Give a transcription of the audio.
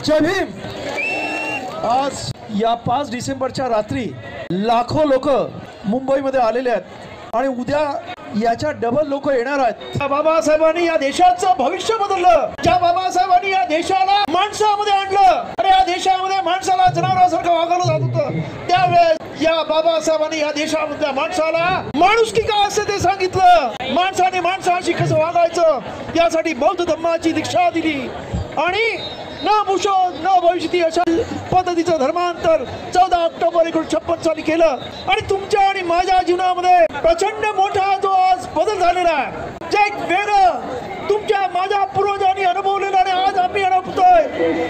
जय भीम। आज या 5 डिसेंबरच्या रात्री लाखो लोक मुंबईमध्ये आलेले आहेत आणि उद्या याच्या डबल लोक येणार आहेत। बाबासाहेबांनी या देशाचं भविष्य बदललं, ज्या बाबासाहेबांनी या देशाला माणसामध्ये आणलं आणि या देशामध्ये माणसाला जनावरांसारखं वागवलं जात होतं, त्यावेळेस या बाबासाहेबांनी या देशामधल्या माणसाला माणुसकी काय असते ते सांगितलं। माणसाने माणसाशी कसं वागायचं यासाठी बौद्ध धर्माची दीक्षा दिली आणि न भूषो न भविष्यती अशा पद्धतीचं धर्मांतर 14 ऑक्टोबर 1956 साली केलं आणि तुमच्या आणि माझ्या जीवनामध्ये प्रचंड मोठा जो आज बदल झालेला आहे, जे एक वेगळं तुमच्या माझ्या पूर्वजांनी अनुभवलेलं आणि आज आम्ही अनुभवतोय